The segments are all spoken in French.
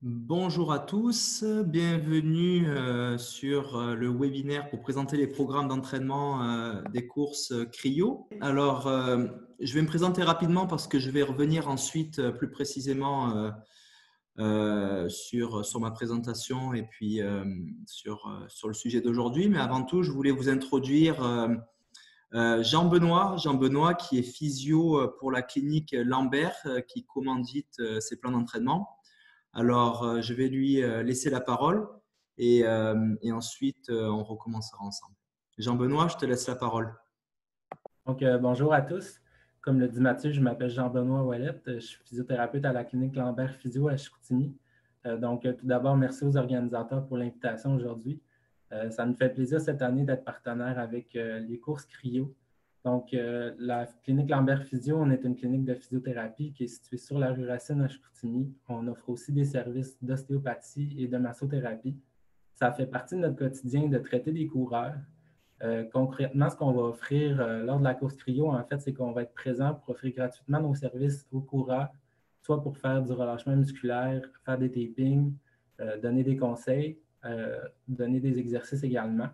Bonjour à tous, bienvenue sur le webinaire pour présenter les programmes d'entraînement des courses CRIO. Alors, je vais me présenter rapidement parce que je vais revenir ensuite plus précisément sur ma présentation et puis sur le sujet d'aujourd'hui. Mais avant tout, je voulais vous introduire Jean-Benoît qui est physio pour la clinique Lambert qui commandite ses plans d'entraînement. Alors, je vais lui laisser la parole et ensuite, on recommencera ensemble. Jean-Benoît, je te laisse la parole. Donc, bonjour à tous. Comme le dit Mathieu, je m'appelle Jean-Benoît Ouellette. Je suis physiothérapeute à la clinique Lambert Physio à Chicoutimi. Tout d'abord, merci aux organisateurs pour l'invitation aujourd'hui. Ça nous fait plaisir cette année d'être partenaire avec les courses CRIO. Donc, la clinique Lambert Physio, on est une clinique de physiothérapie qui est située sur la rue Racine à Chicoutimi. On offre aussi des services d'ostéopathie et de massothérapie. Ça fait partie de notre quotidien de traiter des coureurs. Concrètement, ce qu'on va offrir lors de la course CRIO, en fait, c'est qu'on va être présent pour offrir gratuitement nos services aux coureurs, soit pour faire du relâchement musculaire, faire des tapings, donner des conseils, donner des exercices également.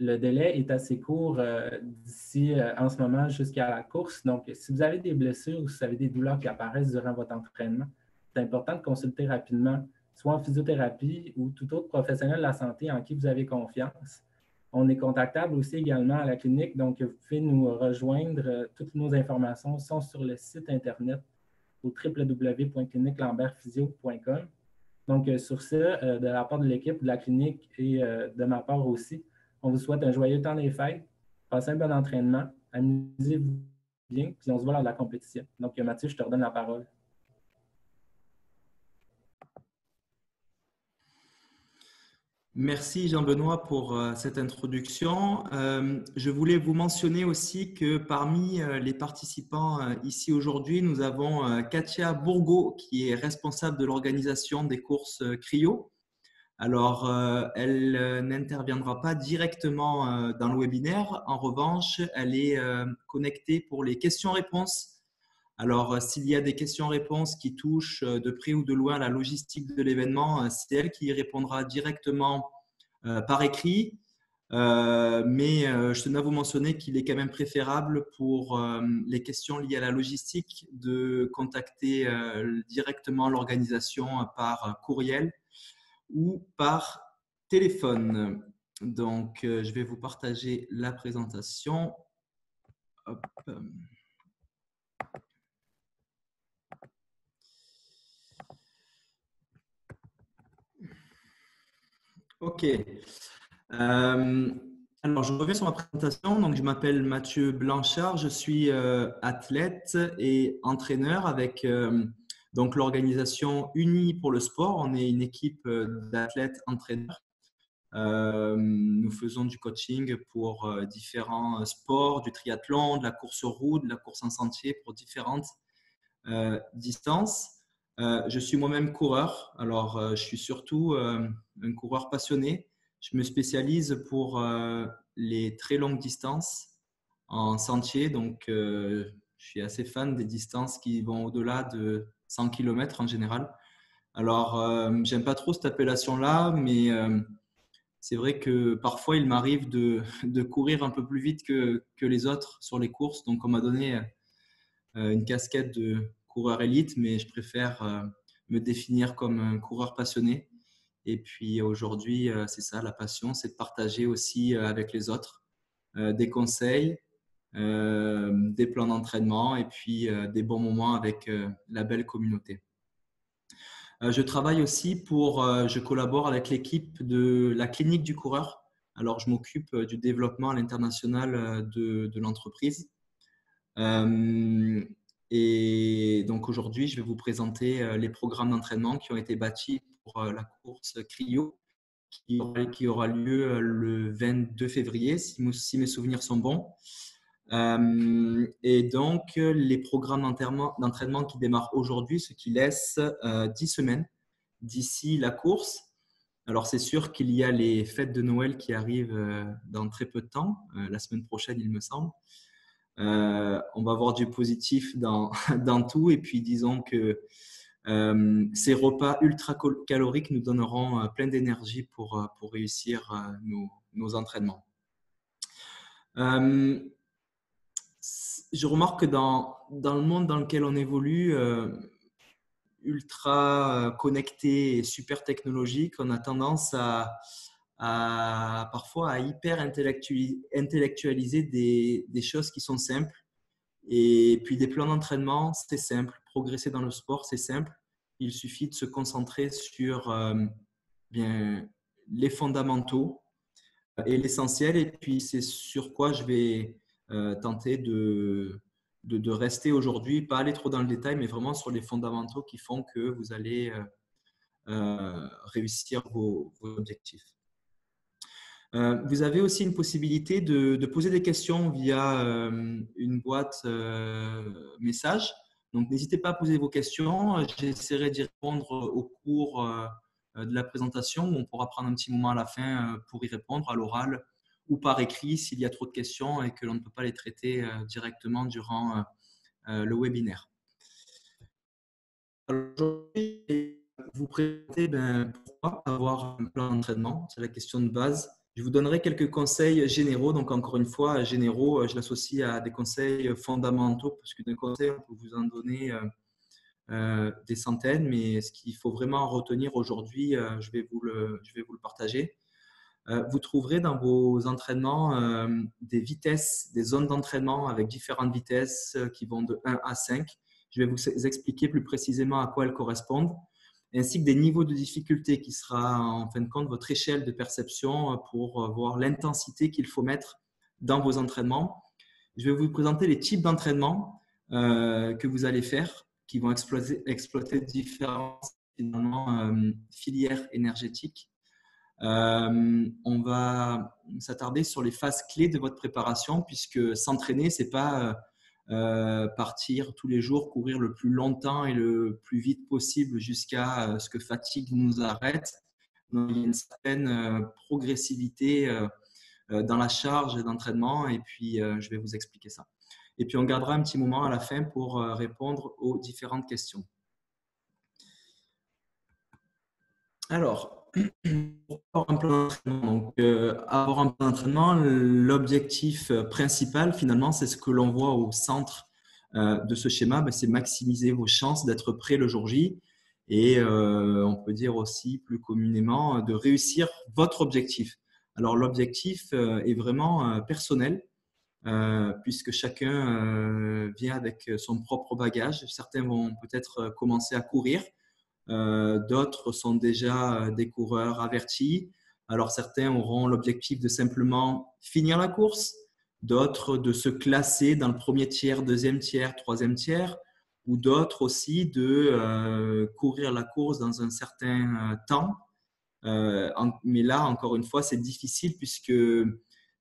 Le délai est assez court d'ici en ce moment jusqu'à la course. Donc, si vous avez des blessures ou si vous avez des douleurs qui apparaissent durant votre entraînement, c'est important de consulter rapidement, soit en physiothérapie ou tout autre professionnel de la santé en qui vous avez confiance. On est contactable aussi également à la clinique, donc vous pouvez nous rejoindre. Toutes nos informations sont sur le site Internet au www.cliniquelambertphysio.com. Donc, sur ce, de la part de l'équipe de la clinique et de ma part aussi, on vous souhaite un joyeux temps des fêtes, passez un bon entraînement, amusez-vous bien, puis on se voit lors de la compétition. Donc, Mathieu, je te redonne la parole. Merci Jean-Benoît pour cette introduction. Je voulais vous mentionner aussi que parmi les participants ici aujourd'hui, nous avons Katia Bourgault qui est responsable de l'organisation des courses CRIO. Alors, elle n'interviendra pas directement dans le webinaire. En revanche, elle est connectée pour les questions-réponses. Alors, s'il y a des questions-réponses qui touchent de près ou de loin la logistique de l'événement, c'est elle qui y répondra directement par écrit. Mais je tenais à vous mentionner qu'il est quand même préférable pour les questions liées à la logistique de contacter directement l'organisation par courriel ou par téléphone. Donc, je vais vous partager la présentation. Hop. Ok. Alors, je reviens sur ma présentation. Donc, je m'appelle Mathieu Blanchard. Je suis athlète et entraîneur avec donc l'organisation Unis pour le sport. On est une équipe d'athlètes entraîneurs. Nous faisons du coaching pour différents sports, du triathlon, de la course aux roues, de la course en sentier pour différentes distances. Je suis moi-même coureur. Alors, je suis surtout un coureur passionné. Je me spécialise pour les très longues distances en sentier. Donc, je suis assez fan des distances qui vont au-delà de 100 km en général. Alors, j'aime pas trop cette appellation-là, mais c'est vrai que parfois, il m'arrive de courir un peu plus vite que les autres sur les courses. Donc, on m'a donné une casquette de coureur élite, mais je préfère me définir comme un coureur passionné. Et puis aujourd'hui, c'est ça, la passion, c'est de partager aussi avec les autres des conseils, des plans d'entraînement et puis des bons moments avec la belle communauté. Je travaille aussi je collabore avec l'équipe de la clinique du coureur. Alors, je m'occupe du développement à l'international de l'entreprise. Et donc aujourd'hui, je vais vous présenter les programmes d'entraînement qui ont été bâtis pour la course CRIO qui aura lieu le 22 février, si mes souvenirs sont bons. Et donc, les programmes d'entraînement qui démarrent aujourd'hui, ce qui laisse 10 semaines d'ici la course. Alors, c'est sûr qu'il y a les fêtes de Noël qui arrivent dans très peu de temps, la semaine prochaine, il me semble. On va avoir du positif dans tout. Et puis, disons que Ces repas ultra caloriques nous donneront plein d'énergie pour réussir nos entraînements. Je remarque que dans le monde dans lequel on évolue, ultra connecté et super technologique, on a tendance parfois à hyper intellectualiser des choses qui sont simples. Et puis des plans d'entraînement, c'est simple. Progresser dans le sport, c'est simple. Il suffit de se concentrer sur bien, les fondamentaux et l'essentiel. Et puis c'est sur quoi je vais tenter de rester aujourd'hui, pas aller trop dans le détail, mais vraiment sur les fondamentaux qui font que vous allez réussir vos objectifs. Vous avez aussi une possibilité de poser des questions via une boîte message. Donc, n'hésitez pas à poser vos questions. J'essaierai d'y répondre au cours de la présentation. On pourra prendre un petit moment à la fin pour y répondre à l'oral ou par écrit s'il y a trop de questions et que l'on ne peut pas les traiter directement durant le webinaire. Aujourd'hui, vous présenter pourquoi avoir un plan d'entraînement. C'est la question de base. Je vous donnerai quelques conseils généraux. Donc, encore une fois, généraux, je l'associe à des conseils fondamentaux parce que d'un conseil, on peut vous en donner des centaines. Mais ce qu'il faut vraiment retenir aujourd'hui, je vais vous le partager. Vous trouverez dans vos entraînements des vitesses, des zones d'entraînement avec différentes vitesses qui vont de 1 à 5. Je vais vous expliquer plus précisément à quoi elles correspondent, ainsi que des niveaux de difficulté qui sera en fin de compte votre échelle de perception pour voir l'intensité qu'il faut mettre dans vos entraînements. Je vais vous présenter les types d'entraînements que vous allez faire qui vont exploiter différentes filières énergétiques. On va s'attarder sur les phases clés de votre préparation puisque s'entraîner, ce n'est pas partir tous les jours, courir le plus longtemps et le plus vite possible jusqu'à ce que fatigue nous arrête. Donc, il y a une certaine progressivité dans la charge d'entraînement et puis je vais vous expliquer ça. Et puis on gardera un petit moment à la fin pour répondre aux différentes questions. Alors, avoir un plan d'entraînement. Donc, avoir un plan d'entraînement, l'objectif principal, finalement, c'est ce que l'on voit au centre de ce schéma, c'est maximiser vos chances d'être prêt le jour J et on peut dire aussi plus communément de réussir votre objectif. Alors, l'objectif est vraiment personnel puisque chacun vient avec son propre bagage. Certains vont peut-être commencer à courir. D'autres sont déjà des coureurs avertis. Alors, certains auront l'objectif de simplement finir la course, d'autres de se classer dans le premier tiers, deuxième tiers, troisième tiers, ou d'autres aussi de courir la course dans un certain temps. Mais là, encore une fois, c'est difficile puisque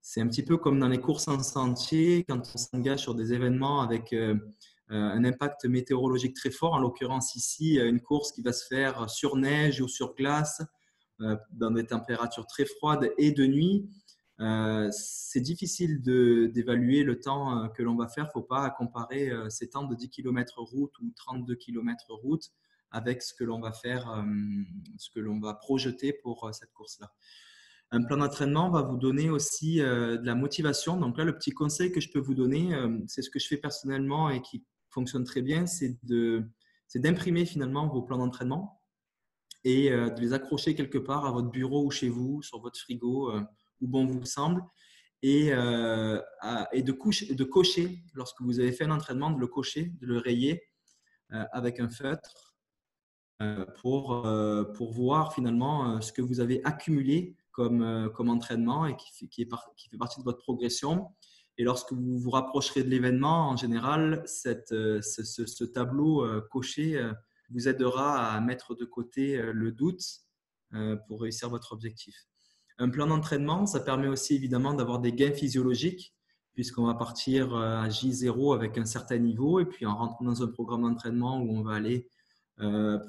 c'est un petit peu comme dans les courses en sentier, quand on s'engage sur des événements avec un impact météorologique très fort, en l'occurrence ici, une course qui va se faire sur neige ou sur glace, dans des températures très froides et de nuit. C'est difficile d'évaluer le temps que l'on va faire. Il ne faut pas comparer ces temps de 10 km route ou 32 km route avec ce que l'on va faire, ce que l'on va projeter pour cette course-là. Un plan d'entraînement va vous donner aussi de la motivation. Donc là, le petit conseil que je peux vous donner, c'est ce que je fais personnellement et qui fonctionne très bien, c'est d'imprimer finalement vos plans d'entraînement et de les accrocher quelque part à votre bureau ou chez vous, sur votre frigo, où bon vous semble, et de cocher, lorsque vous avez fait un entraînement, de le cocher, de le rayer avec un feutre pour voir finalement ce que vous avez accumulé comme entraînement et qui fait partie de votre progression. Et lorsque vous vous rapprocherez de l'événement, en général, ce tableau coché vous aidera à mettre de côté le doute pour réussir votre objectif. Un plan d'entraînement, ça permet aussi évidemment d'avoir des gains physiologiques puisqu'on va partir à J0 avec un certain niveau et puis en rentrant dans un programme d'entraînement où on va aller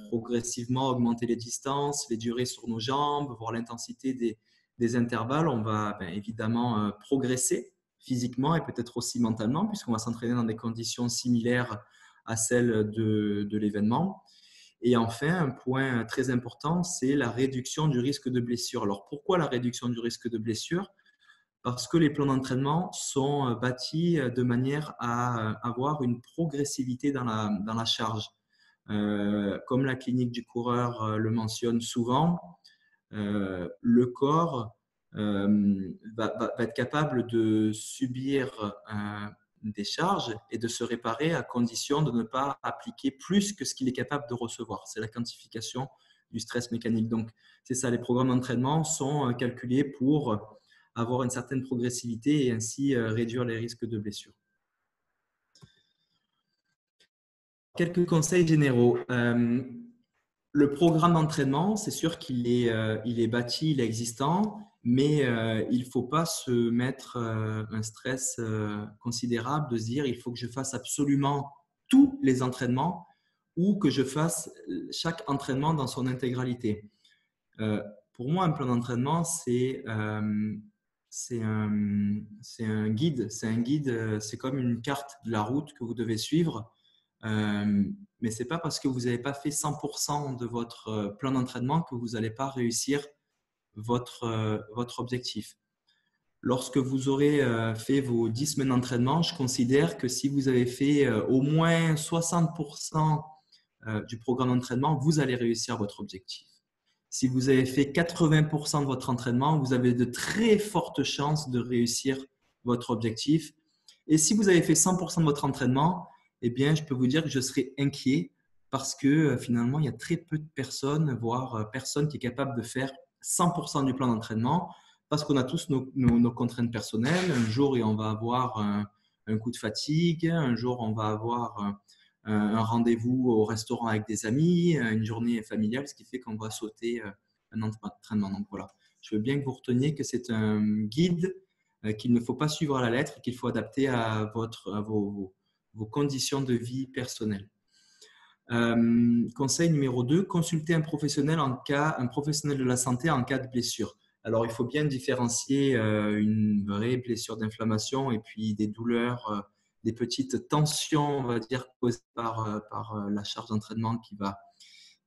progressivement augmenter les distances, les durées sur nos jambes, voir l'intensité des intervalles, on va évidemment progresser physiquement et peut-être aussi mentalement puisqu'on va s'entraîner dans des conditions similaires à celles de l'événement. Et enfin, un point très important, c'est la réduction du risque de blessure. Alors, pourquoi la réduction du risque de blessure? Parce que les plans d'entraînement sont bâtis de manière à avoir une progressivité dans la charge. Comme la clinique du coureur le mentionne souvent, le corps va être capable de subir des charges et de se réparer à condition de ne pas appliquer plus que ce qu'il est capable de recevoir. C'est la quantification du stress mécanique. Donc, c'est ça, les programmes d'entraînement sont calculés pour avoir une certaine progressivité et ainsi réduire les risques de blessure. Quelques conseils généraux. Le programme d'entraînement, c'est sûr qu'il est bâti, il est existant, mais il ne faut pas se mettre un stress considérable de se dire il faut que je fasse absolument tous les entraînements ou que je fasse chaque entraînement dans son intégralité. Pour moi, un plan d'entraînement, c'est un guide. C'est comme une carte de la route que vous devez suivre. Mais ce n'est pas parce que vous n'avez pas fait 100% de votre plan d'entraînement que vous n'allez pas réussir votre objectif. Lorsque vous aurez fait vos 10 semaines d'entraînement, je considère que si vous avez fait au moins 60% du programme d'entraînement, vous allez réussir votre objectif. Si vous avez fait 80% de votre entraînement, vous avez de très fortes chances de réussir votre objectif. Et si vous avez fait 100% de votre entraînement, eh bien, je peux vous dire que je serai inquiet parce que finalement, il y a très peu de personnes, voire personne qui est capable de faire 100% du plan d'entraînement parce qu'on a tous nos contraintes personnelles. Un jour, on va avoir un coup de fatigue. Un jour, on va avoir un rendez-vous au restaurant avec des amis, une journée familiale, ce qui fait qu'on va sauter un entraînement. Donc voilà, je veux bien que vous reteniez que c'est un guide qu'il ne faut pas suivre à la lettre, qu'il faut adapter à vos conditions de vie personnelles. Conseil numéro 2, consulter un professionnel de la santé en cas de blessure. Alors, il faut bien différencier une vraie blessure d'inflammation et puis des douleurs, des petites tensions, on va dire, causées par la charge d'entraînement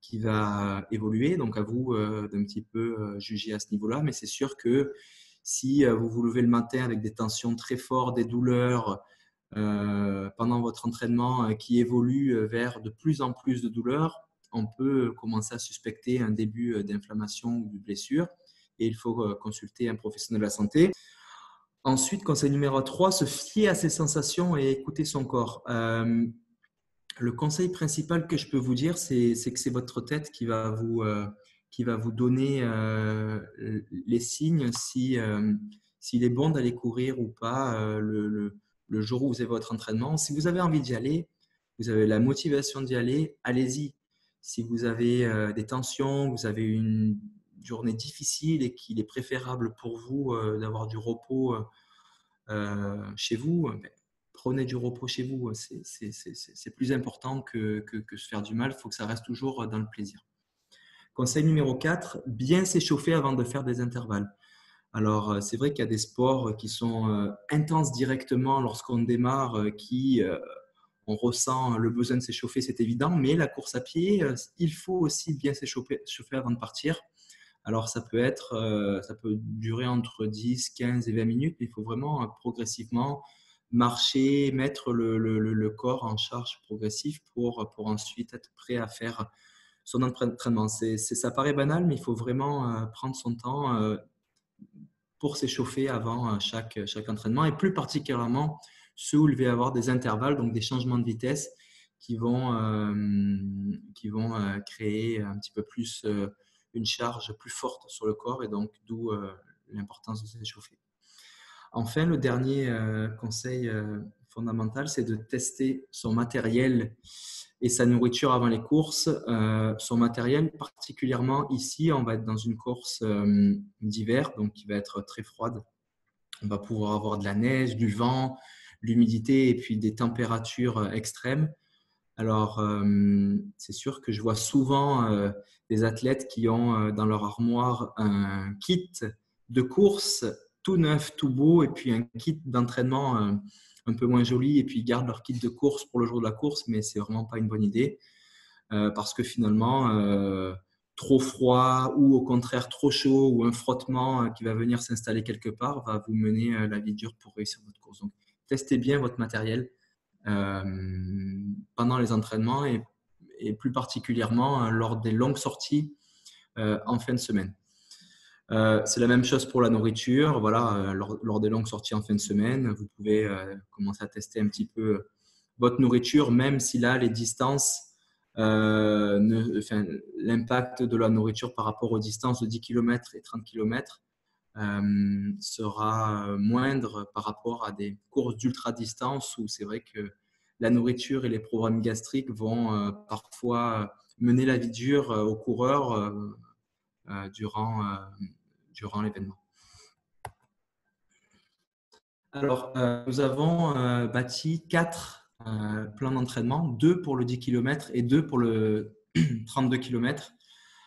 qui va évoluer. Donc, à vous d'un petit peu juger à ce niveau-là. Mais c'est sûr que si vous vous levez le matin avec des tensions très fortes, des douleurs, pendant votre entraînement qui évolue vers de plus en plus de douleurs, on peut commencer à suspecter un début d'inflammation ou de blessure et il faut consulter un professionnel de la santé. Ensuite, conseil numéro 3, se fier à ses sensations et écouter son corps. Le conseil principal que je peux vous dire, c'est que c'est votre tête qui va vous donner les signes s'il est bon d'aller courir ou pas le jour où vous avez votre entraînement. Si vous avez envie d'y aller, vous avez la motivation d'y aller, allez-y. Si vous avez des tensions, vous avez une journée difficile et qu'il est préférable pour vous d'avoir du repos chez vous, prenez du repos chez vous. C'est plus important que se faire du mal. Il faut que ça reste toujours dans le plaisir. Conseil numéro 4, bien s'échauffer avant de faire des intervalles. Alors, c'est vrai qu'il y a des sports qui sont intenses directement lorsqu'on démarre, on ressent le besoin de s'échauffer, c'est évident, mais la course à pied, il faut aussi bien s'échauffer avant de partir. Alors, ça peut durer entre 10, 15 et 20 minutes, mais il faut vraiment progressivement marcher, mettre le corps en charge progressif pour ensuite être prêt à faire son entraînement. Ça paraît banal, mais il faut vraiment prendre son temps pour s'échauffer avant chaque entraînement et plus particulièrement ceux où il va y avoir des intervalles, donc des changements de vitesse qui vont créer un petit peu plus une charge plus forte sur le corps et donc d'où l'importance de s'échauffer. Enfin, le dernier conseil fondamental, c'est de tester son matériel et sa nourriture avant les courses. Son matériel, particulièrement ici, on va être dans une course d'hiver, donc qui va être très froide. On va pouvoir avoir de la neige, du vent, l'humidité et puis des températures extrêmes. Alors, c'est sûr que je vois souvent des athlètes qui ont dans leur armoire un kit de course tout neuf, tout beau, et puis un kit d'entraînement un peu moins joli, et puis ils gardent leur kit de course pour le jour de la course, mais c'est vraiment pas une bonne idée. parce que finalement, trop froid ou au contraire trop chaud ou un frottement qui va venir s'installer quelque part va vous mener la vie dure pour réussir votre course. Donc, testez bien votre matériel pendant les entraînements et plus particulièrement lors des longues sorties en fin de semaine. C'est la même chose pour la nourriture. Voilà, lors des longues sorties en fin de semaine, vous pouvez commencer à tester un petit peu votre nourriture, même si là, les distances, l'impact de la nourriture par rapport aux distances de 10 km et 30 km sera moindre par rapport à des courses d'ultra-distance où c'est vrai que la nourriture et les programmes gastriques vont parfois mener la vie dure aux coureurs durant l'événement. Alors, nous avons bâti 4 plans d'entraînement, 2 pour le 10 km et 2 pour le 32 km.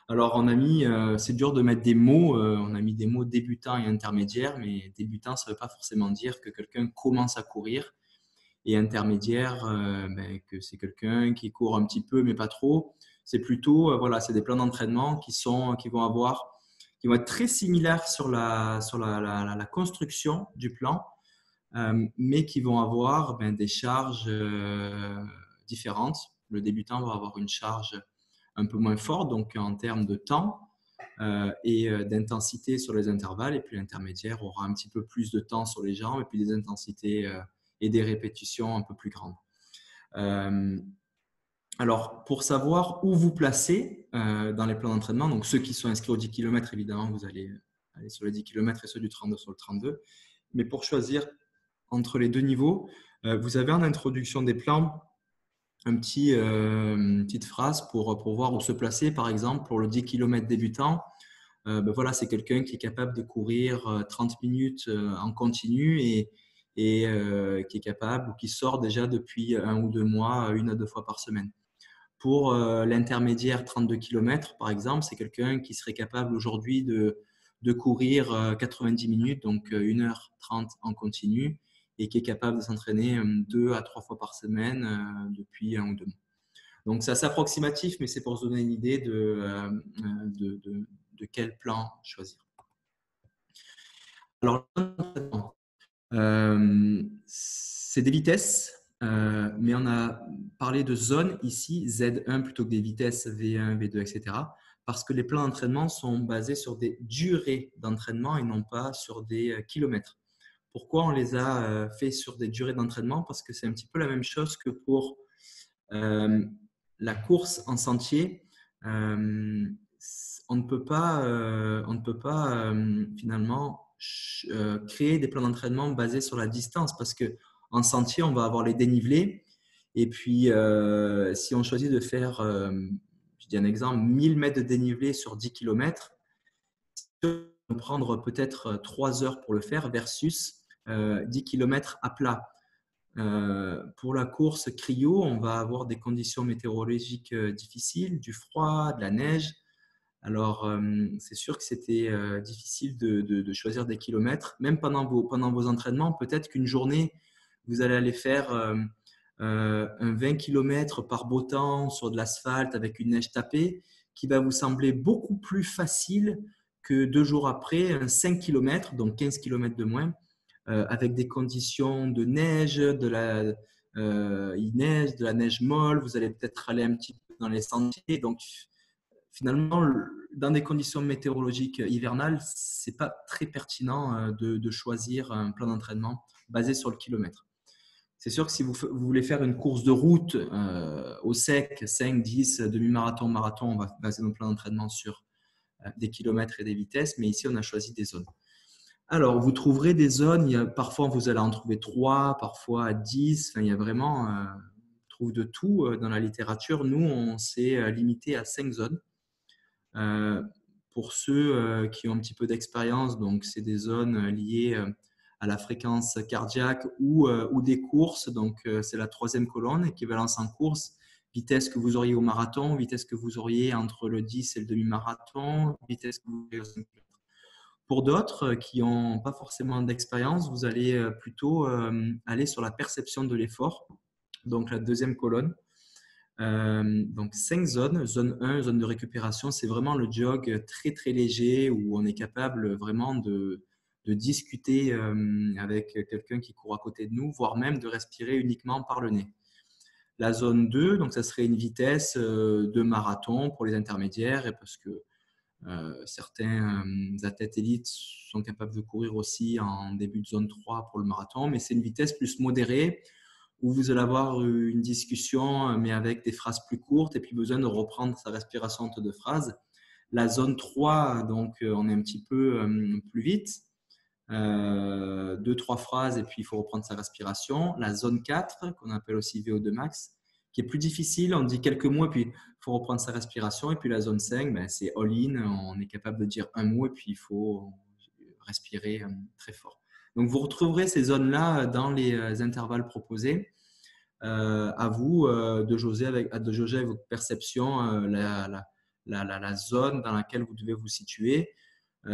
Alors, on a mis, c'est dur de mettre des mots, on a mis des mots débutants et intermédiaires, mais débutant, ça ne veut pas forcément dire que quelqu'un commence à courir. Et intermédiaire, que c'est quelqu'un qui court un petit peu, mais pas trop. C'est plutôt, voilà, c'est des plans d'entraînement qui vont être très similaires sur la construction du plan, mais qui vont avoir des charges différentes. Le débutant va avoir une charge un peu moins forte, donc en termes de temps et d'intensité sur les intervalles. Et puis l'intermédiaire aura un petit peu plus de temps sur les jambes et puis des intensités et des répétitions un peu plus grandes. Alors, pour savoir où vous placez dans les plans d'entraînement, donc ceux qui sont inscrits au 10 km, évidemment, vous allez aller sur les 10 km et ceux du 32 sur le 32. Mais pour choisir entre les deux niveaux, vous avez en introduction des plans une petite phrase pour voir où se placer. Par exemple, pour le 10 km débutant, voilà, c'est quelqu'un qui est capable de courir 30 minutes en continu et qui est capable ou qui sort déjà depuis 1 ou 2 mois, 1 à 2 fois par semaine. Pour l'intermédiaire 32 km, par exemple, c'est quelqu'un qui serait capable aujourd'hui de courir 90 minutes, donc 1h30 en continu, et qui est capable de s'entraîner 2 à 3 fois par semaine depuis 1 ou 2 mois. Donc, c'est assez approximatif, mais c'est pour se donner une idée de quel plan choisir. Alors, c'est des vitesses, mais on a parlé de zones ici, Z1 plutôt que des vitesses V1, V2, etc. Parce que les plans d'entraînement sont basés sur des durées d'entraînement et non pas sur des kilomètres. Pourquoi on les a fait sur des durées d'entraînement? Parce que c'est un petit peu la même chose que pour la course en sentier. On ne peut pas finalement créer des plans d'entraînement basés sur la distance parce qu'en sentier, on va avoir les dénivelés. Et puis, si on choisit de faire, je dis un exemple, 1000 mètres de dénivelé sur 10 km, on va prendre peut-être 3 heures pour le faire versus 10 km à plat. Pour la course cryo, on va avoir des conditions météorologiques difficiles, du froid, de la neige. Alors, c'est sûr que c'était difficile de choisir des kilomètres. Même pendant vos entraînements, peut-être qu'une journée, vous allez aller faire un 20 km par beau temps sur de l'asphalte avec une neige tapée qui va vous sembler beaucoup plus facile que 2 jours après, un 5 km, donc 15 km de moins, avec des conditions de neige, il neige, de la neige molle. Vous allez peut-être aller un petit peu dans les sentiers. Donc, finalement, dans des conditions météorologiques hivernales, ce n'est pas très pertinent de choisir un plan d'entraînement basé sur le kilomètre. C'est sûr que si vous voulez faire une course de route au sec, 5, 10, demi-marathon, marathon, on va baser nos plans d'entraînement sur des kilomètres et des vitesses, mais ici, on a choisi des zones. Alors, vous trouverez des zones, parfois vous allez en trouver 3, parfois 10, il y a vraiment, on trouve de tout dans la littérature. Nous, on s'est limité à 5 zones. Pour ceux qui ont un petit peu d'expérience, donc c'est des zones liées à la fréquence cardiaque ou des courses. Donc, c'est la 3e colonne, équivalence en course, vitesse que vous auriez au marathon, vitesse que vous auriez entre le 10 et le demi-marathon, vitesse que vous auriez au 5 km. Pour d'autres qui n'ont pas forcément d'expérience, vous allez plutôt aller sur la perception de l'effort, donc la 2e colonne. Donc 5 zones. Zone 1, zone de récupération, c'est vraiment le jog très très léger où on est capable vraiment de discuter avec quelqu'un qui court à côté de nous, voire même de respirer uniquement par le nez. La zone 2, donc ça serait une vitesse de marathon pour les intermédiaires et parce que certains athlètes élites sont capables de courir aussi en début de zone 3 pour le marathon, mais c'est une vitesse plus modérée où vous allez avoir une discussion, mais avec des phrases plus courtes et puis besoin de reprendre sa respiration entre deux phrases. La zone 3, donc on est un petit peu plus vite, 2-3 phrases et puis il faut reprendre sa respiration. La zone 4, qu'on appelle aussi VO2 max, qui est plus difficile, on dit quelques mots et puis il faut reprendre sa respiration. Et puis la zone 5, ben, c'est all-in, on est capable de dire un mot et puis il faut respirer très fort. Donc vous retrouverez ces zones-là dans les intervalles proposés. À vous de jauger avec votre perception la zone dans laquelle vous devez vous situer.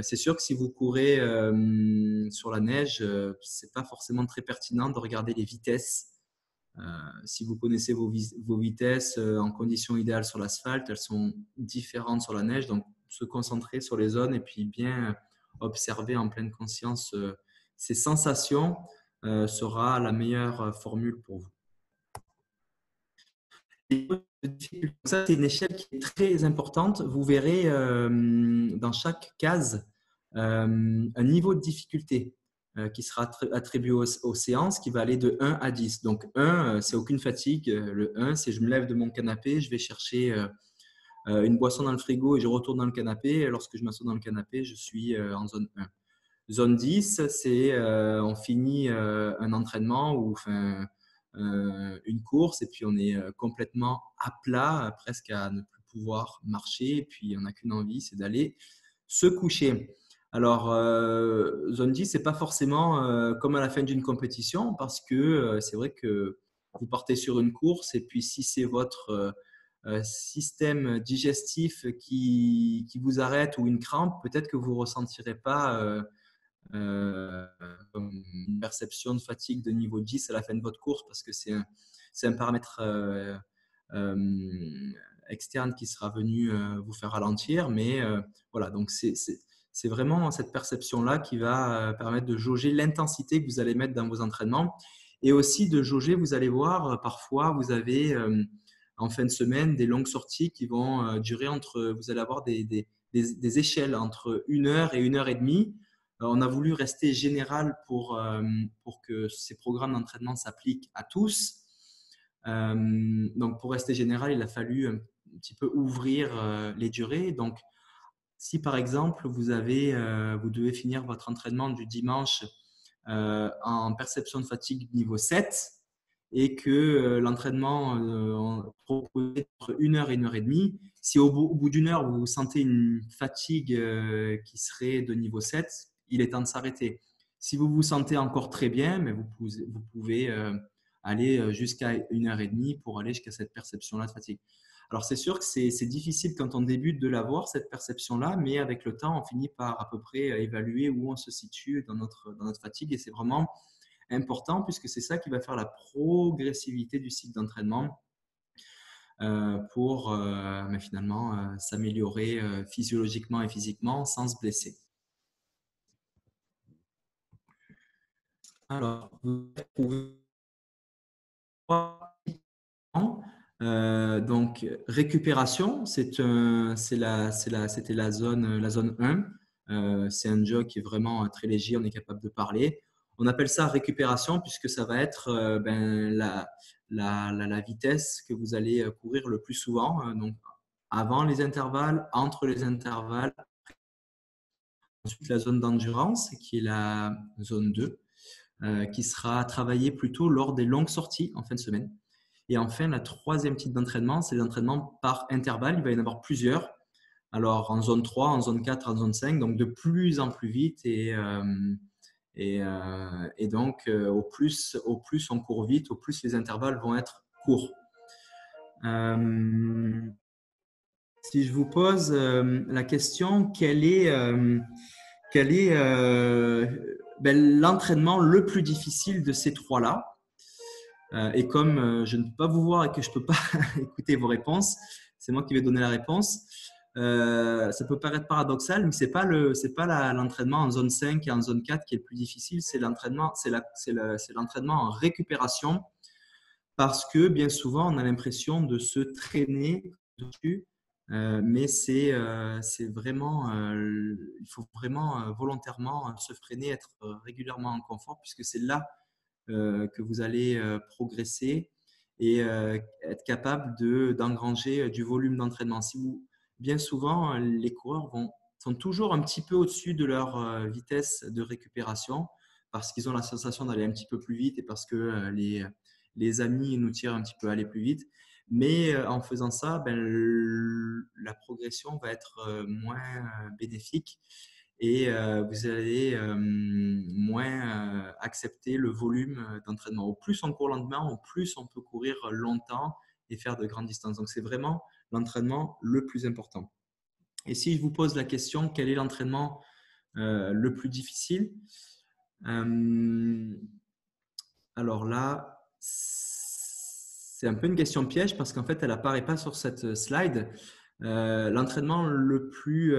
C'est sûr que si vous courez sur la neige, ce n'est pas forcément très pertinent de regarder les vitesses. Si vous connaissez vos vitesses en conditions idéales sur l'asphalte, elles sont différentes sur la neige. Donc, se concentrer sur les zones et puis bien observer en pleine conscience ces sensations sera la meilleure formule pour vous. Ça, c'est une échelle qui est très importante. Vous verrez dans chaque case un niveau de difficulté qui sera attribué aux séances qui va aller de 1 à 10. Donc 1, c'est aucune fatigue. Le 1, c'est je me lève de mon canapé, je vais chercher une boisson dans le frigo et je retourne dans le canapé. Et lorsque je m'assois dans le canapé, je suis en zone 1. Zone 10, c'est on finit un entraînement ou une course et puis on est complètement à plat, presque à ne plus pouvoir marcher. Et puis on n'a qu'une envie, c'est d'aller se coucher. Alors, zone 10, ce n'est pas forcément comme à la fin d'une compétition parce que c'est vrai que vous partez sur une course et puis si c'est votre système digestif qui vous arrête ou une crampe, peut-être que vous ne ressentirez pas une perception de fatigue de niveau 10 à la fin de votre course parce que c'est un paramètre externe qui sera venu vous faire ralentir. Mais voilà, donc c'est vraiment cette perception-là qui va permettre de jauger l'intensité que vous allez mettre dans vos entraînements et aussi de jauger, vous allez voir, parfois vous avez en fin de semaine des longues sorties qui vont durer vous allez avoir des échelles entre 1 heure et 1 heure et demie. On a voulu rester général pour que ces programmes d'entraînement s'appliquent à tous. Donc, pour rester général, il a fallu un petit peu ouvrir les durées. Donc, si par exemple, vous devez finir votre entraînement du dimanche en perception de fatigue niveau 7 et que l'entraînement proposé entre 1 heure et 1 heure et demie, si au bout d'1 heure, vous sentez une fatigue qui serait de niveau 7, il est temps de s'arrêter. Si vous vous sentez encore très bien, mais vous pouvez aller jusqu'à 1 heure et demie pour aller jusqu'à cette perception-là de fatigue. Alors, c'est sûr que c'est difficile quand on débute de l'avoir, cette perception-là, mais avec le temps, on finit par à peu près évaluer où on se situe dans notre fatigue et c'est vraiment important puisque c'est ça qui va faire la progressivité du cycle d'entraînement pour finalement s'améliorer physiologiquement et physiquement sans se blesser. Alors, vous pouvez donc récupération, c'était la zone 1. C'est un jog qui est vraiment très léger, on est capable de parler. On appelle ça récupération puisque ça va être la vitesse que vous allez courir le plus souvent. Donc, avant les intervalles, entre les intervalles. Ensuite, la zone d'endurance qui est la zone 2 qui sera travaillée plutôt lors des longues sorties en fin de semaine. Et enfin, la troisième type d'entraînement, c'est l'entraînement par intervalle. Il va y en avoir plusieurs. Alors, en zone 3, en zone 4, en zone 5, donc de plus en plus vite. Et donc, au plus on court vite, au plus les intervalles vont être courts. Si je vous pose la question, quel est l'entraînement le plus difficile de ces trois-là? Et comme je ne peux pas vous voir et que je ne peux pas écouter vos réponses, c'est moi qui vais donner la réponse. Ça peut paraître paradoxal, mais ce n'est pas l'entraînement en zone 5 et en zone 4 qui est le plus difficile, c'est l'entraînement en récupération parce que bien souvent, on a l'impression de se traîner dessus, mais c'est vraiment, il faut vraiment volontairement se freiner, être régulièrement en confort puisque c'est là que vous allez progresser et être capable d'engranger du volume d'entraînement. Bien souvent, les coureurs sont toujours un petit peu au-dessus de leur vitesse de récupération parce qu'ils ont la sensation d'aller un petit peu plus vite et parce que les amis nous tirent un petit peu à aller plus vite. Mais en faisant ça, la progression va être moins bénéfique et vous allez moins accepter le volume d'entraînement. Au plus on court lentement, au plus on peut courir longtemps et faire de grandes distances. Donc, c'est vraiment l'entraînement le plus important. Et si je vous pose la question, quel est l'entraînement le plus difficile? Alors là, c'est un peu une question piège parce qu'en fait, elle n'apparaît pas sur cette slide. L'entraînement le plus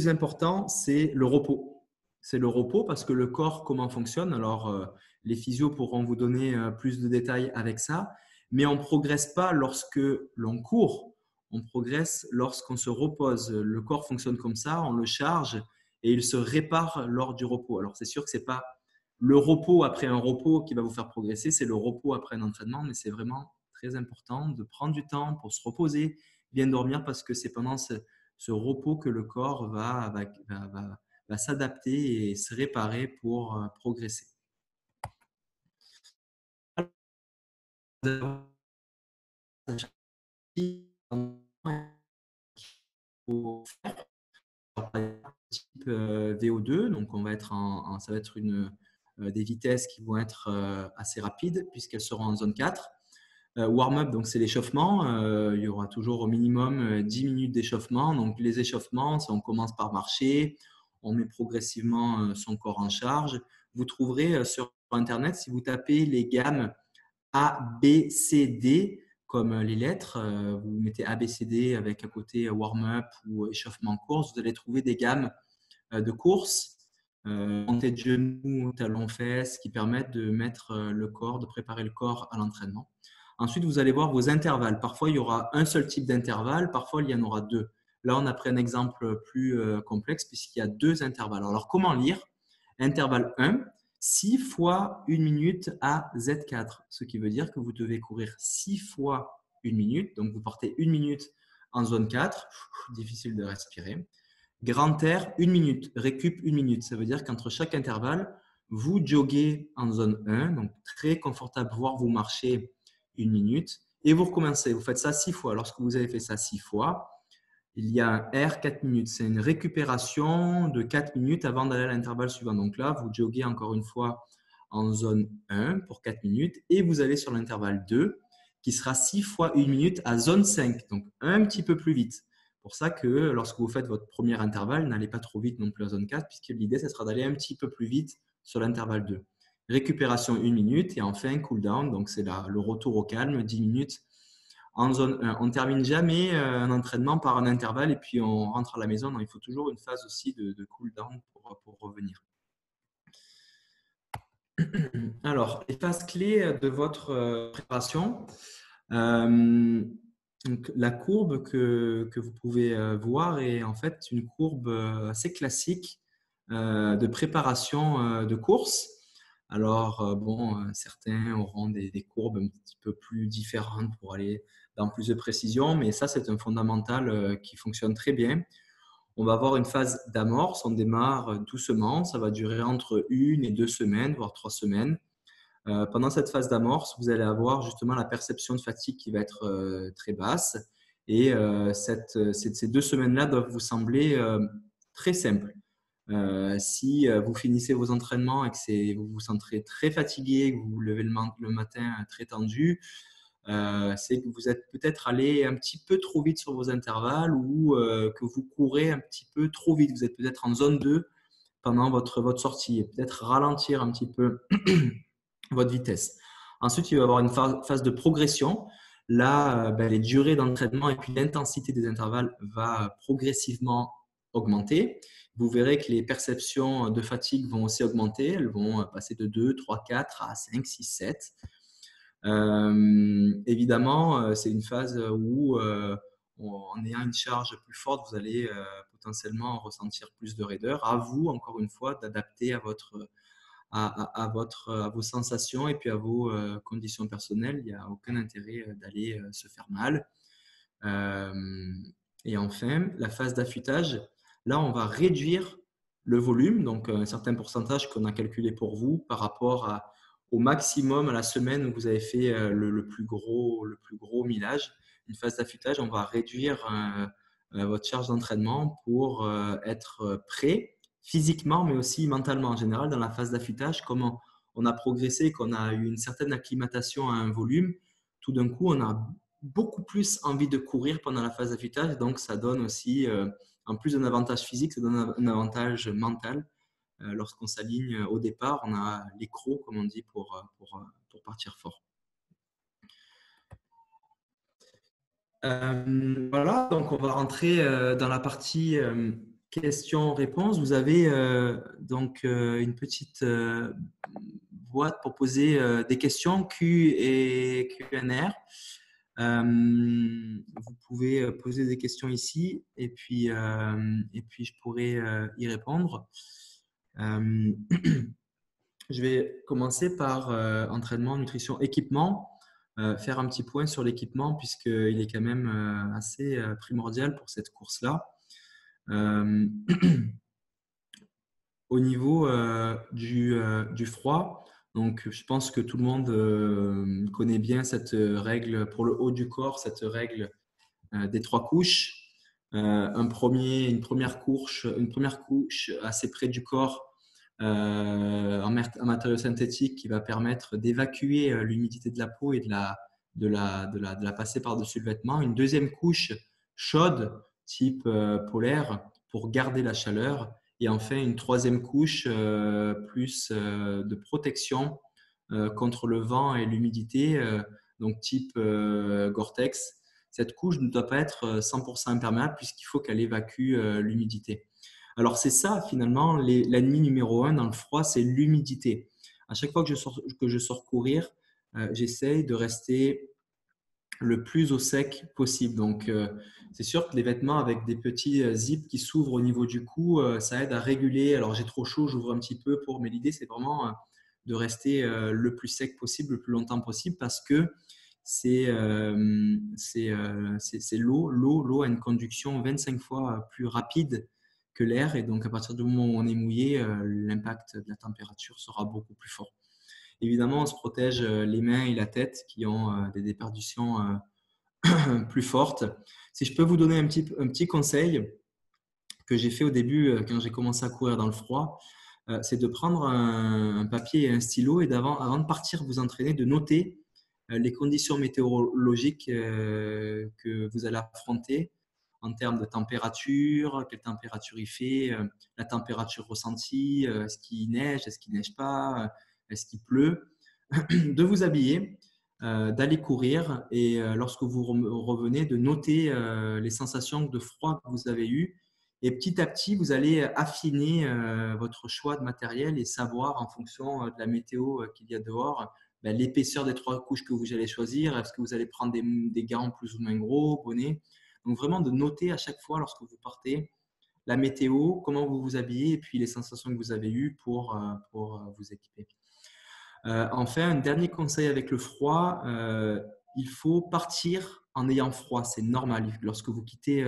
important, c'est le repos. C'est le repos parce que le corps, comment fonctionne? Alors, les physios pourront vous donner plus de détails avec ça, mais on ne progresse pas lorsque l'on court, on progresse lorsqu'on se repose. Le corps fonctionne comme ça, on le charge et il se répare lors du repos. Alors, c'est sûr que ce n'est pas le repos après un repos qui va vous faire progresser, c'est le repos après un entraînement, mais c'est vraiment très important de prendre du temps pour se reposer, bien dormir, parce que c'est pendant ce repos que le corps va s'adapter et se réparer pour progresser. Type VO2, donc on va être ça va être des vitesses qui vont être assez rapides puisqu'elles seront en zone 4. Warm-up, donc c'est l'échauffement. Il y aura toujours au minimum 10 minutes d'échauffement. Donc les échauffements, on commence par marcher, on met progressivement son corps en charge. Vous trouverez sur Internet, si vous tapez les gammes A, B, C, D, comme les lettres, vous mettez A, B, C, D avec à côté warm-up ou échauffement course, vous allez trouver des gammes de course, montée de genoux, talons-fesses, qui permettent de mettre le corps, de préparer le corps à l'entraînement. Ensuite, vous allez voir vos intervalles. Parfois, il y aura un seul type d'intervalle, parfois, il y en aura deux. Là, on a pris un exemple plus complexe puisqu'il y a deux intervalles. Alors, comment lire? Intervalle 1, 6 fois 1 minute à Z4, ce qui veut dire que vous devez courir 6 fois 1 minute. Donc, vous partez 1 minute en zone 4, difficile de respirer. Grand air, 1 minute, récup 1 minute. Ça veut dire qu'entre chaque intervalle, vous joguez en zone 1, donc très confortable, voire vous marchez 1 minute et vous recommencez. Vous faites ça 6 fois. Lorsque vous avez fait ça 6 fois, il y a un R 4 minutes. C'est une récupération de 4 minutes avant d'aller à l'intervalle suivant. Donc là, vous joguez encore une fois en zone 1 pour 4 minutes et vous allez sur l'intervalle 2 qui sera 6 fois 1 minute à zone 5, donc un petit peu plus vite. C'est pour ça que lorsque vous faites votre premier intervalle, n'allez pas trop vite non plus à zone 4 puisque l'idée, ce sera d'aller un petit peu plus vite sur l'intervalle 2. Récupération 1 minute et enfin cool down, donc c'est le retour au calme, 10 minutes en zone 1. On ne termine jamais un entraînement par un intervalle et puis on rentre à la maison. Non, il faut toujours une phase aussi de cool down pour revenir. Alors, les phases clés de votre préparation. Donc, la courbe que vous pouvez voir est en fait une courbe assez classique de préparation de course. Alors, certains auront des courbes un petit peu plus différentes pour aller dans plus de précision, mais ça, c'est un fondamental qui fonctionne très bien. On va avoir une phase d'amorce, on démarre doucement, ça va durer entre 1 et 2 semaines, voire 3 semaines. Pendant cette phase d'amorce, vous allez avoir justement la perception de fatigue qui va être très basse et ces 2 semaines-là doivent vous sembler très simples. Si vous finissez vos entraînements et que vous vous sentez très fatigué, que vous vous levez le matin très tendu, c'est que vous êtes peut-être allé un petit peu trop vite sur vos intervalles ou que vous courez un petit peu trop vite. Vous êtes peut-être en zone 2 pendant votre sortie et peut-être ralentir un petit peu votre vitesse. Ensuite, il va y avoir une phase de progression. Là, les durées d'entraînement et puis l'intensité des intervalles va progressivement augmenter. Vous verrez que les perceptions de fatigue vont aussi augmenter. Elles vont passer de 2, 3, 4 à 5, 6, 7. Évidemment, c'est une phase où, en ayant une charge plus forte, vous allez potentiellement ressentir plus de raideur. À vous, encore une fois, d'adapter à vos sensations et puis à vos conditions personnelles. Il n'y a aucun intérêt d'aller se faire mal. Et enfin, la phase d'affûtage, là, on va réduire le volume, donc un certain pourcentage qu'on a calculé pour vous par rapport au maximum à la semaine où vous avez fait le plus gros millage. Une phase d'affûtage, on va réduire votre charge d'entraînement pour être prêt physiquement, mais aussi mentalement. En général, dans la phase d'affûtage, comme on a progressé, qu'on a eu une certaine acclimatation à un volume, tout d'un coup, on a beaucoup plus envie de courir pendant la phase d'affûtage. Donc, ça donne aussi, en plus d'un avantage physique, ça donne un avantage mental. Lorsqu'on s'aligne au départ, on a les crocs, comme on dit, pour partir fort. Voilà, donc on va rentrer dans la partie questions-réponses. Vous avez donc une petite boîte pour poser des questions Q et Q&R. Vous pouvez poser des questions ici et puis je pourrai y répondre. Je vais commencer par entraînement, nutrition, équipement. Faire un petit point sur l'équipement puisqu'il est quand même assez primordial pour cette course-là. Au niveau du froid, donc je pense que tout le monde connaît bien cette règle pour le haut du corps, cette règle des 3 couches. Une première couche assez près du corps en matériau synthétique qui va permettre d'évacuer l'humidité de la peau et de la passer par-dessus le vêtement. Une deuxième couche chaude, type polaire, pour garder la chaleur. Et enfin, une troisième couche plus de protection contre le vent et l'humidité, donc type Gore-Tex. Cette couche ne doit pas être 100% imperméable puisqu'il faut qu'elle évacue l'humidité. Alors, c'est ça finalement l'ennemi numéro 1 dans le froid, c'est l'humidité. À chaque fois que je sors courir, j'essaye de rester le plus au sec possible. Donc, c'est sûr que les vêtements avec des petits zips qui s'ouvrent au niveau du cou, ça aide à réguler. Alors, j'ai trop chaud, j'ouvre un petit peu mais l'idée, c'est vraiment de rester le plus sec possible, le plus longtemps possible parce que c'est l'eau. L'eau a une conduction 25 fois plus rapide que l'air et donc à partir du moment où on est mouillé, l'impact de la température sera beaucoup plus fort. Évidemment, on se protège les mains et la tête qui ont des déperditions plus fortes. Si je peux vous donner un petit conseil que j'ai fait au début quand j'ai commencé à courir dans le froid, c'est de prendre un papier et un stylo et avant de partir vous entraîner, de noter les conditions météorologiques que vous allez affronter en termes de température, quelle température il fait, la température ressentie, est-ce qu'il neige, est-ce qu'il neige pas, est-ce qu'il pleut, de vous habiller, d'aller courir et lorsque vous revenez, de noter les sensations de froid que vous avez eues. Et petit à petit, vous allez affiner votre choix de matériel et savoir en fonction de la météo qu'il y a dehors, l'épaisseur des 3 couches que vous allez choisir. Est-ce que vous allez prendre des gants plus ou moins gros, bonnet. Donc vraiment de noter à chaque fois lorsque vous partez la météo, comment vous vous habillez et puis les sensations que vous avez eues pour vous équiper. Enfin, un dernier conseil avec le froid, il faut partir en ayant froid. C'est normal. Lorsque vous quittez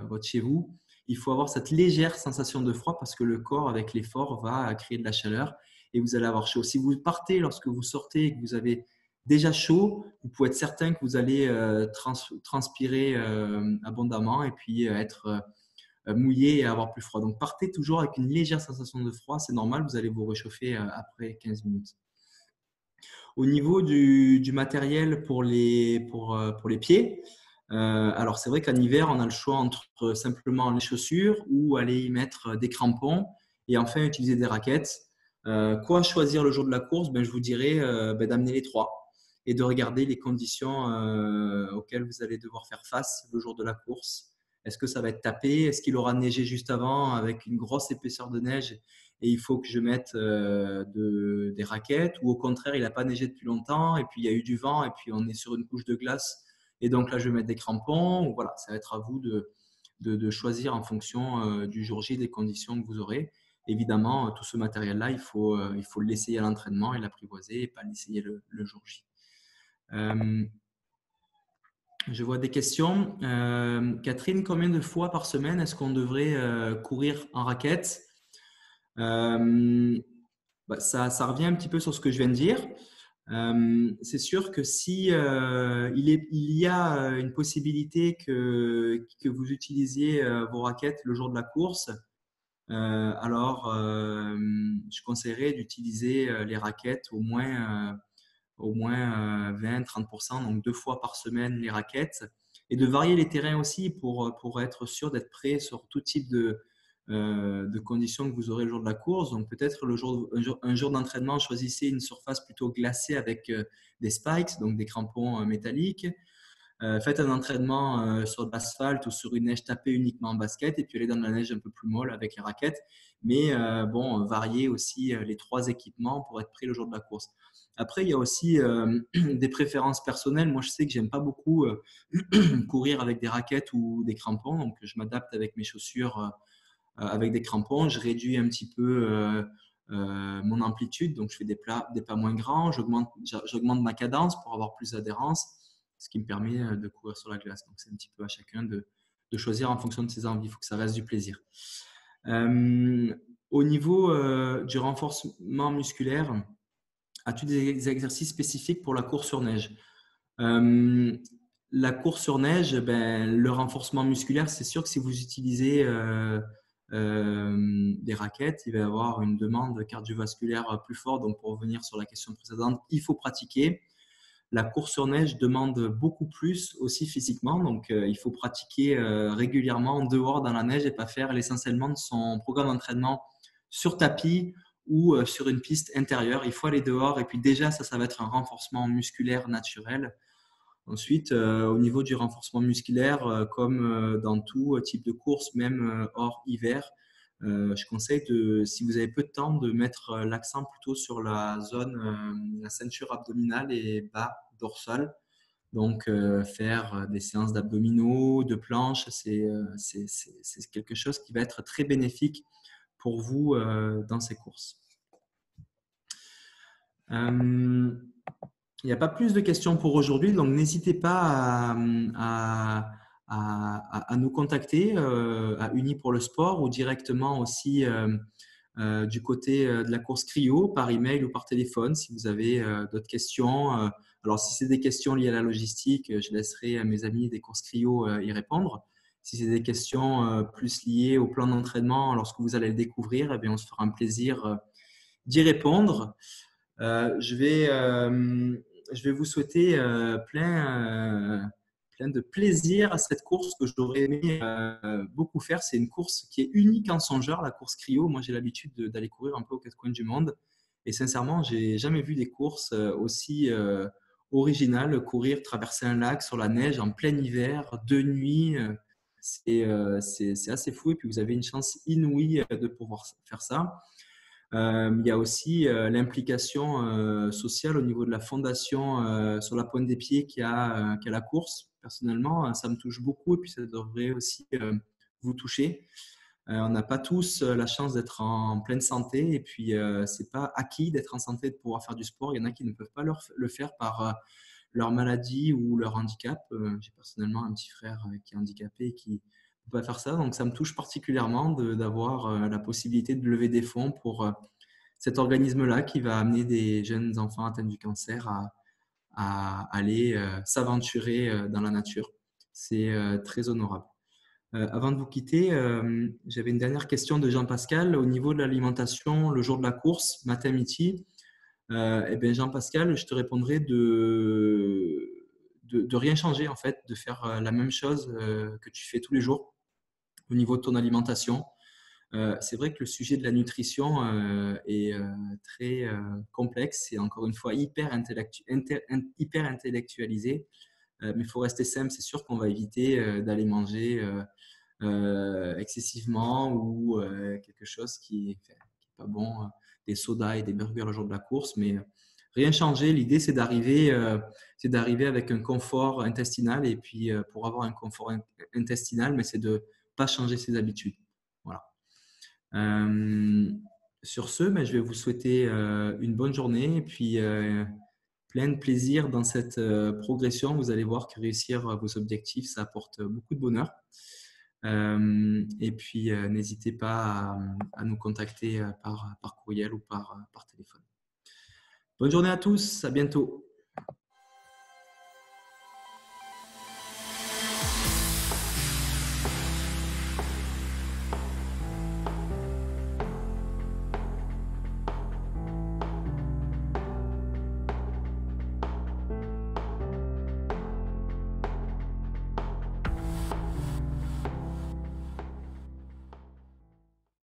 votre chez vous, il faut avoir cette légère sensation de froid parce que le corps, avec l'effort, va créer de la chaleur et vous allez avoir chaud. Si vous partez lorsque vous sortez et que vous avez déjà chaud, vous pouvez être certain que vous allez transpirer abondamment et puis être mouillé et avoir plus froid. Donc, partez toujours avec une légère sensation de froid. C'est normal, vous allez vous réchauffer après 15 minutes. Au niveau du matériel pour les pieds, alors c'est vrai qu'en hiver, on a le choix entre simplement les chaussures ou aller y mettre des crampons et enfin utiliser des raquettes. Quoi choisir le jour de la course? Je vous dirais d'amener les 3. et de regarder les conditions auxquelles vous allez devoir faire face le jour de la course. Est-ce que ça va être tapé? Est-ce qu'il aura neigé juste avant avec une grosse épaisseur de neige et il faut que je mette des raquettes? Ou au contraire, il n'a pas neigé depuis longtemps et puis il y a eu du vent et puis on est sur une couche de glace et donc là, je vais mettre des crampons. Ou voilà, ça va être à vous de choisir en fonction du jour J, des conditions que vous aurez. Évidemment, tout ce matériel-là, il faut l'essayer à l'entraînement et l'apprivoiser et pas l'essayer le jour J. Je vois des questions. Catherine, combien de fois par semaine est-ce qu'on devrait courir en raquette? Ça revient un petit peu sur ce que je viens de dire. C'est sûr que si il y a une possibilité que vous utilisiez vos raquettes le jour de la course, alors je conseillerais d'utiliser les raquettes au moins 20-30%, donc 2 fois par semaine les raquettes, et de varier les terrains aussi pour être sûr d'être prêt sur tout type de conditions que vous aurez le jour de la course. Donc peut-être un jour d'entraînement, choisissez une surface plutôt glacée avec des spikes, donc des crampons métalliques. Faites un entraînement sur de l'asphalte ou sur une neige tapée uniquement en basket et puis allez dans de la neige un peu plus molle avec les raquettes. Mais variez aussi les 3 équipements pour être prêt le jour de la course. Après, il y a aussi des préférences personnelles. Moi, je sais que j'aime pas beaucoup courir avec des raquettes ou des crampons, donc je m'adapte avec mes chaussures avec des crampons. Je réduis un petit peu mon amplitude, donc je fais des pas moins grands. J'augmente ma cadence pour avoir plus d'adhérence, ce qui me permet de courir sur la glace. Donc, c'est un petit peu à chacun de choisir en fonction de ses envies. Il faut que ça reste du plaisir. Au niveau du renforcement musculaire, as-tu des exercices spécifiques pour la course sur neige? La course sur neige, le renforcement musculaire, c'est sûr que si vous utilisez des raquettes, il va y avoir une demande cardiovasculaire plus forte. Donc, pour revenir sur la question précédente, il faut pratiquer. La course sur neige demande beaucoup plus aussi physiquement. Donc, il faut pratiquer régulièrement en dehors dans la neige et pas faire l'essentiellement de son programme d'entraînement sur tapis ou sur une piste intérieure. Il faut aller dehors et puis déjà, ça va être un renforcement musculaire naturel. Ensuite, au niveau du renforcement musculaire, comme dans tout type de course, même hors hiver, je conseille si vous avez peu de temps, de mettre l'accent plutôt sur la zone, la ceinture abdominale et bas dorsale. Donc, faire des séances d'abdominaux, de planches, c'est quelque chose qui va être très bénéfique pour vous dans ces courses. Il n'y a pas plus de questions pour aujourd'hui, donc n'hésitez pas à nous contacter à Uni pour le sport ou directement aussi du côté de la course cryo par email ou par téléphone si vous avez d'autres questions. Alors, si c'est des questions liées à la logistique, je laisserai à mes amis des courses cryo y répondre. Si c'est des questions plus liées au plan d'entraînement, lorsque vous allez le découvrir, eh bien, on se fera un plaisir d'y répondre. Je vais vous souhaiter plein de plaisir à cette course que j'aurais aimé beaucoup faire. C'est une course qui est unique en son genre, la course cryo. Moi, j'ai l'habitude d'aller courir un peu aux 4 coins du monde. Et sincèrement, j'ai jamais vu des courses aussi originales. Courir, traverser un lac sur la neige en plein hiver, de nuit, c'est assez fou. Et puis, vous avez une chance inouïe de pouvoir faire ça. Il y a aussi l'implication sociale au niveau de la fondation sur la pointe des pieds qui a la course. Personnellement, ça me touche beaucoup et puis ça devrait aussi vous toucher. On n'a pas tous la chance d'être en pleine santé et puis ce n'est pas acquis d'être en santé et de pouvoir faire du sport. Il y en a qui ne peuvent pas le faire par leur maladie ou leur handicap. J'ai personnellement un petit frère qui est handicapé et qui ne peut pas faire ça. Donc, ça me touche particulièrement d'avoir la possibilité de lever des fonds pour cet organisme-là qui va amener des jeunes enfants atteints du cancer à aller s'aventurer dans la nature. C'est très honorable. Avant de vous quitter, j'avais une dernière question de Jean-Pascal. Au niveau de l'alimentation, le jour de la course, matin, midi, Jean-Pascal, je te répondrai de rien changer, en fait, de faire la même chose que tu fais tous les jours au niveau de ton alimentation. c'est vrai que le sujet de la nutrition est très complexe et encore une fois hyper intellectualisé. Mais il faut rester simple. C'est sûr qu'on va éviter d'aller manger excessivement ou quelque chose qui n'est pas bon, des sodas et des burgers le jour de la course. Mais rien changer. L'idée, c'est d'arriver avec un confort intestinal. Et puis, pour avoir un confort intestinal, mais c'est de ne pas changer ses habitudes. Voilà. Sur ce, je vais vous souhaiter une bonne journée et puis plein de plaisir dans cette progression. Vous allez voir que réussir vos objectifs, ça apporte beaucoup de bonheur. Et puis, n'hésitez pas à nous contacter par courriel ou par téléphone. Bonne journée à tous, à bientôt.